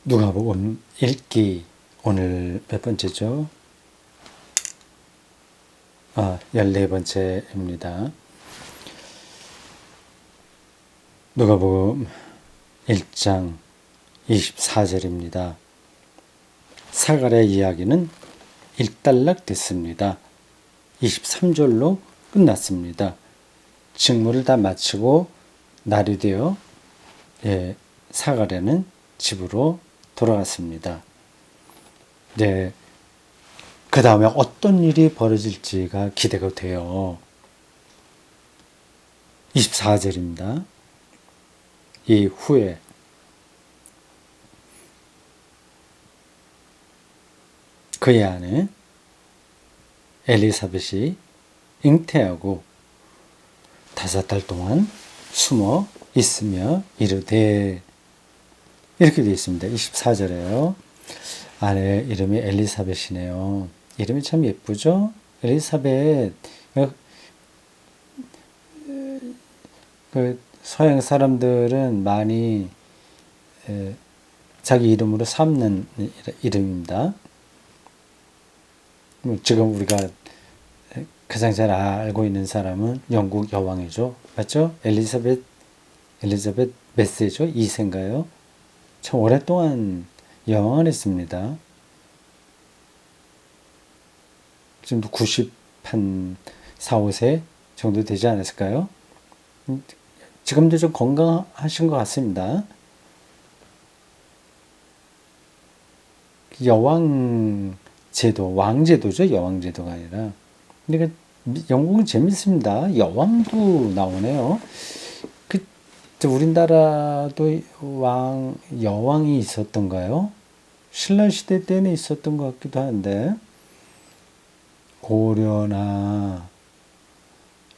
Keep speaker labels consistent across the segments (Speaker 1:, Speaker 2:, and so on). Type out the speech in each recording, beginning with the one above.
Speaker 1: 누가복음 읽기 오늘 몇 번째죠? 14번째입니다. 누가복음 1장 24절입니다. 사갈의 이야기는 일단락 됐습니다. 23절로 끝났습니다. 직무를 다 마치고 날이 되어 사갈에는 집으로 돌아갔습니다. 네, 그 다음에 어떤 일이 벌어질지가 기대가 돼요. 24절입니다. 이후에 그의 아내 엘리사벳이 잉태하고 5달 동안 숨어 있으며 이르되, 이렇게 되어 있습니다. 24절에요. 아내 이름이 엘리사벳이네요. 이름이 참 예쁘죠? 엘리사벳. 그 서양 사람들은 많이 자기 이름으로 삼는 이름입니다. 지금 우리가 가장 잘 알고 있는 사람은 영국 여왕이죠. 맞죠? 엘리자베트 메스죠? 2세인가요? 참 오랫동안 여왕을 했습니다. 지금도 90한 4, 5세 정도 되지 않았을까요? 지금도 좀 건강하신 것 같습니다. 여왕 제도, 왕제도죠. 여왕제도가 아니라. 근데 영국은 재밌습니다. 여왕도 나오네요. 우리나라도 여왕이 있었던가요? 신라시대 때는 있었던 것 같기도 한데, 고려나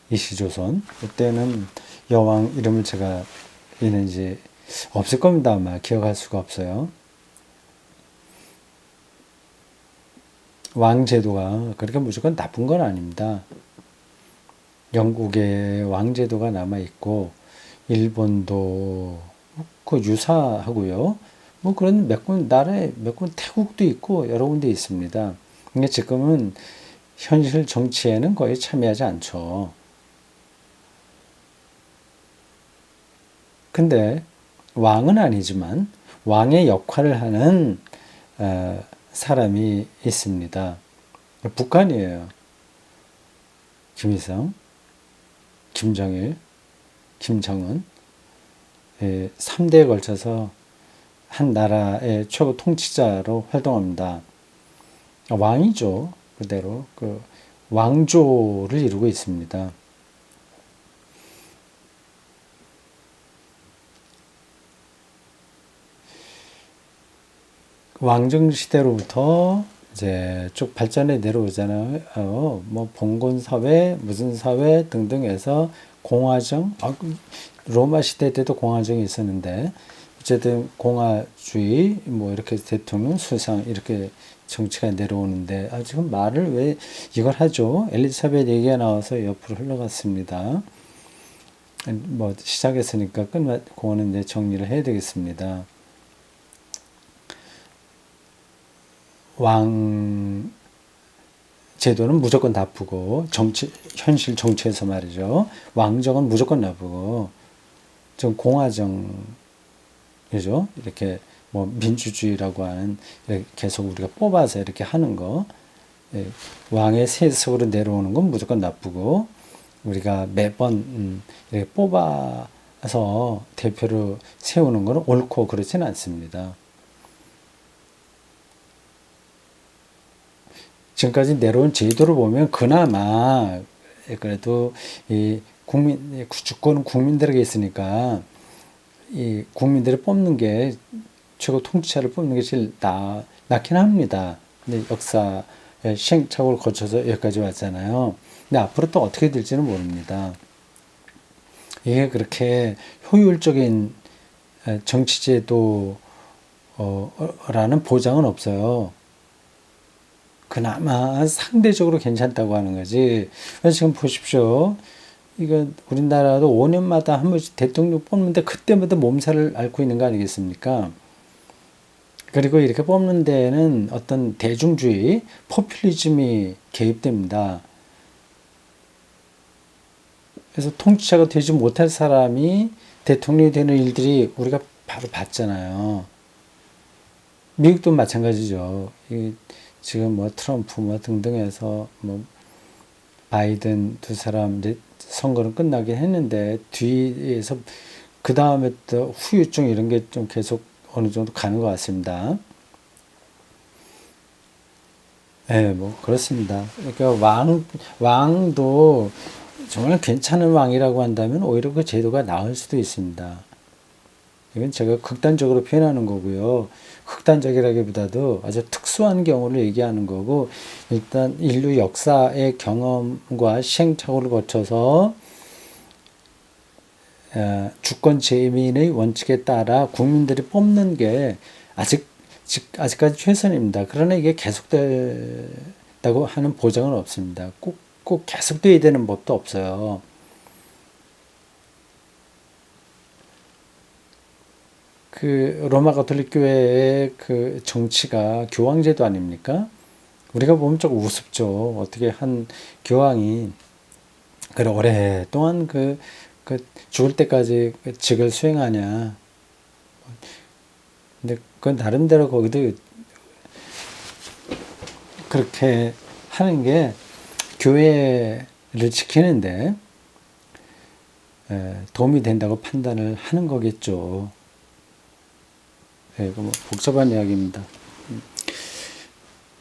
Speaker 1: 이시조선, 그때는 여왕 이름을 제가 있는지 없을 겁니다. 아마 기억할 수가 없어요. 왕제도가 그렇게 무조건 나쁜 건 아닙니다. 영국의 왕제도가 남아있고, 일본도 그 유사하고요. 뭐 그런 나라에 몇 군 태국도 있고 여러 군데 있습니다. 근데 지금은 현실 정치에는 거의 참여하지 않죠. 근데 왕은 아니지만 왕의 역할을 하는 사람이 있습니다. 북한이에요. 김일성, 김정일, 김정은 3대에 걸쳐서 한 나라의 최고 통치자로 활동합니다. 왕이죠. 그대로 그 왕조를 이루고 있습니다. 왕정 시대로부터 이제 쭉 발전해 내려오잖아요. 뭐 봉건 사회, 무슨 사회 등등해서 공화정, 로마 시대 때도 공화정이 있었는데 어쨌든 공화주의, 뭐 이렇게 대통령, 수상 이렇게 정치가 내려오는데 지금 말을 왜 이걸 하죠? 엘리자벳 얘기가 나와서 옆으로 흘러갔습니다. 뭐 시작했으니까 그거는 이제 정리를 해야 되겠습니다. 왕 제도는 무조건 나쁘고, 현실 정치에서 말이죠. 왕정은 무조건 나쁘고, 좀 공화정이죠. 이렇게 뭐 민주주의라고 하는, 계속 우리가 뽑아서 이렇게 하는 거, 왕의 세습으로 내려오는 건 무조건 나쁘고, 우리가 매번 이렇게 뽑아서 대표로 세우는 건 옳고 그렇지는 않습니다. 지금까지 내려온 제도를 보면 그나마 그래도 이 주권은 국민들에게 있으니까 이 국민들이 뽑는 게, 최고 통치자를 뽑는 게 제일 낫긴 합니다. 근데 역사의 시행착오를 거쳐서 여기까지 왔잖아요. 근데 앞으로 또 어떻게 될지는 모릅니다. 이게 그렇게 효율적인 정치제도라는 보장은 없어요. 그나마 상대적으로 괜찮다고 하는 거지. 지금 보십시오. 이거 우리나라도 5년마다 한 번씩 대통령 뽑는데 그때마다 몸살을 앓고 있는 거 아니겠습니까? 그리고 이렇게 뽑는 데에는 어떤 대중주의, 포퓰리즘이 개입됩니다. 그래서 통치자가 되지 못할 사람이 대통령이 되는 일들이 우리가 바로 봤잖아요. 미국도 마찬가지죠. 지금 뭐 트럼프 뭐 등등해서 뭐 바이든 두 사람 이제 선거는 끝나긴 했는데 뒤에서 그 다음에 또 후유증 이런 게 좀 계속 어느 정도 가는 것 같습니다. 네, 뭐 그렇습니다. 그러니까 왕도 정말 괜찮은 왕이라고 한다면 오히려 그 제도가 나을 수도 있습니다. 이건 제가 극단적으로 표현하는 거고요. 극단적이라기보다도 아주 특수한 경우를 얘기하는 거고, 일단 인류 역사의 경험과 시행착오를 거쳐서 주권 재민의 원칙에 따라 국민들이 뽑는 게 아직까지 최선입니다. 그러나 이게 계속된다고 하는 보장은 없습니다. 꼭 계속돼야 되는 법도 없어요. 그 로마 가톨릭 교회의 그 정치가 교황제도 아닙니까? 우리가 보면 조금 우습죠. 어떻게 한 교황이 그 오랫동안 그 죽을 때까지 그 직을 수행하냐. 근데 그 나름대로 거기도 그렇게 하는 게 교회를 지키는데 도움이 된다고 판단을 하는 거겠죠. 이거 뭐 복잡한 이야기입니다.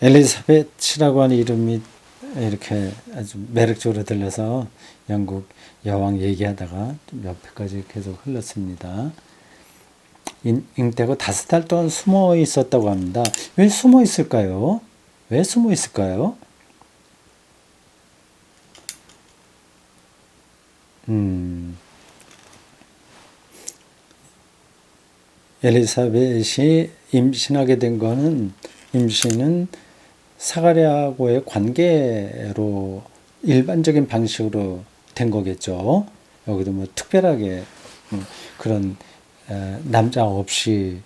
Speaker 1: 엘리자베스라고 하는 이름이 이렇게 아주 매력적으로 들려서 영국 여왕 얘기하다가 좀 옆에까지 계속 흘렀습니다. 잉태고 5달 동안 숨어 있었다고 합니다. 왜 숨어 있을까요? 왜 숨어 있을까요? 엘리사벳이 임신하게 된 거는 임신은 사가랴하고의 관계로 일반적인 방식으로 된 거겠죠. 여기도 뭐 특별하게 그런 남자 없이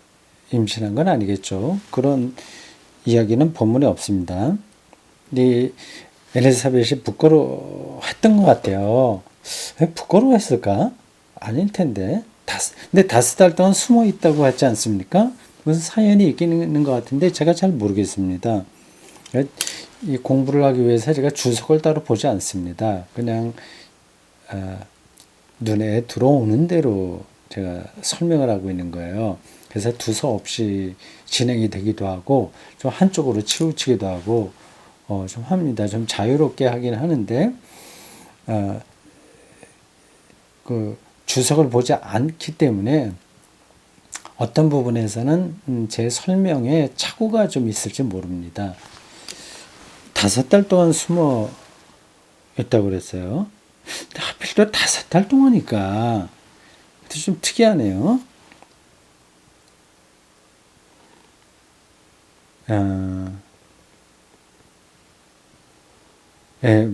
Speaker 1: 임신한 건 아니겠죠. 그런 이야기는 본문에 없습니다. 이 엘리사벳이 부끄러워했던 것 같아요. 왜 부끄러워했을까? 아닐 텐데. 근데 5달 동안 숨어 있다고 하지 않습니까? 무슨 사연이 있는 것 같은데 제가 잘 모르겠습니다. 이 공부를 하기 위해서 제가 주석을 따로 보지 않습니다. 그냥 눈에 들어오는 대로 제가 설명을 하고 있는 거예요. 그래서 두서 없이 진행이 되기도 하고 좀 한쪽으로 치우치기도 하고 좀 합니다. 좀 자유롭게 하긴 하는데 그 주석을 보지 않기 때문에 어떤 부분에서는 제 설명에 착오가 좀 있을지 모릅니다. 5달 동안 숨어 있다고 그랬어요. 근데 하필 또 5달 동안이니까 좀 특이하네요.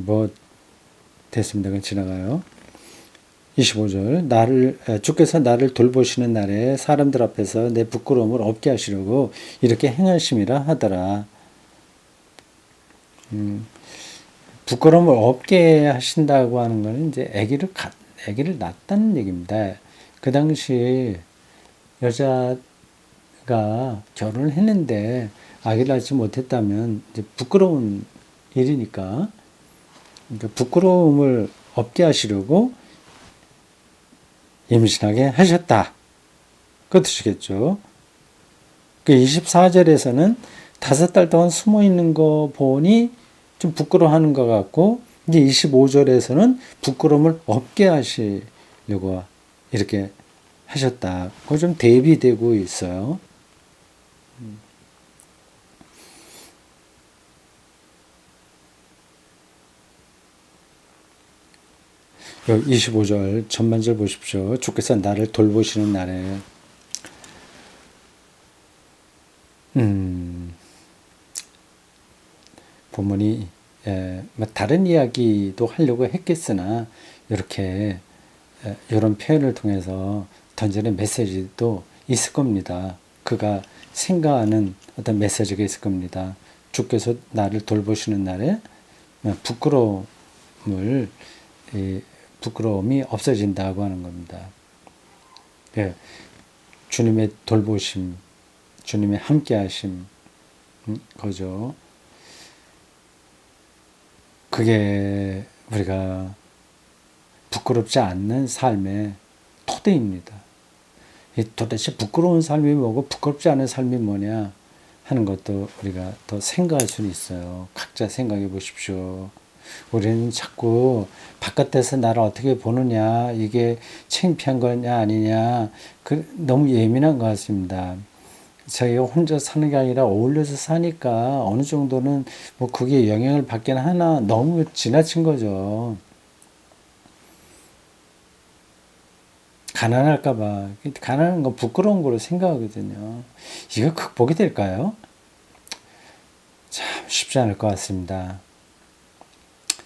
Speaker 1: 뭐 됐습니다. 그냥 지나가요. 25절 주께서 나를 돌보시는 날에 사람들 앞에서 내 부끄러움을 없게 하시려고 이렇게 행하심이라 하더라. 부끄러움을 없게 하신다고 하는 것은 이제 아기를 낳았다는 얘기입니다. 그 당시 여자가 결혼을 했는데 아기를 낳지 못했다면 이제 부끄러운 일이니까 그러니까 부끄러움을 없게 하시려고 임신하게 하셨다. 그 뜻이겠죠. 그 24절에서는 5달 동안 숨어 있는 거 보니 좀 부끄러워하는 것 같고, 이제 25절에서는 부끄러움을 없게 하시려고 이렇게 하셨다. 그거 좀 대비되고 있어요. 25절 전반절 보십시오. 주께서 나를 돌보시는 날에 본문이 다른 이야기도 하려고 했겠으나 이렇게 이런 표현을 통해서 던지는 메시지도 있을 겁니다. 그가 생각하는 어떤 메시지가 있을 겁니다. 주께서 나를 돌보시는 날에 부끄러움이 없어진다고 하는 겁니다. 예, 주님의 돌보심, 주님의 함께하심, 거죠. 그게 우리가 부끄럽지 않는 삶의 토대입니다. 도대체 부끄러운 삶이 뭐고 부끄럽지 않은 삶이 뭐냐 하는 것도 우리가 더 생각할 수는 있어요. 각자 생각해 보십시오. 우리는 자꾸 바깥에서 나를 어떻게 보느냐, 이게 창피한 거냐 아니냐, 너무 예민한 것 같습니다. 저희가 혼자 사는 게 아니라 어울려서 사니까 어느 정도는 뭐 그게 영향을 받긴 하나 너무 지나친 거죠. 가난할까봐. 가난한 건 부끄러운 거로 생각하거든요. 이거 극복이 될까요? 참 쉽지 않을 것 같습니다.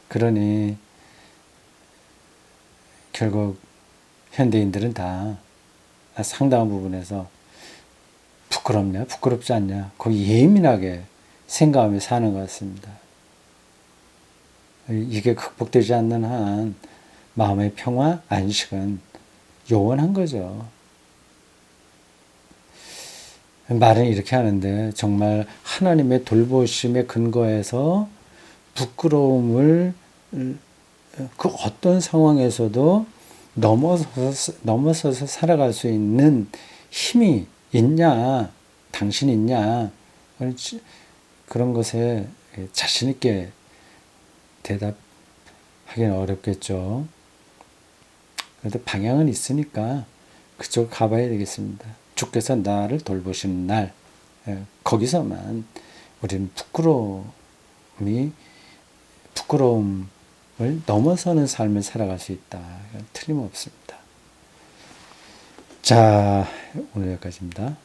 Speaker 1: 그러니 결국 현대인들은 다 상당한 부분에서 부끄럽냐, 부끄럽지 않냐, 거의 예민하게 생각하며 사는 것 같습니다. 이게 극복되지 않는 한 마음의 평화, 안식은 요원한 거죠. 말은 이렇게 하는데 정말 하나님의 돌보심에 근거해서 부끄러움을 그 어떤 상황에서도 넘어서서 살아갈 수 있는 힘이 있냐, 당신이 있냐, 그런 것에 자신 있게 대답하기는 어렵겠죠. 그래도 방향은 있으니까 그쪽 가봐야 되겠습니다. 주께서 나를 돌보시는 날, 거기서만 우리는 부끄러움을 넘어서는 삶을 살아갈 수 있다. 틀림없습니다. 자, 오늘 여기까지입니다.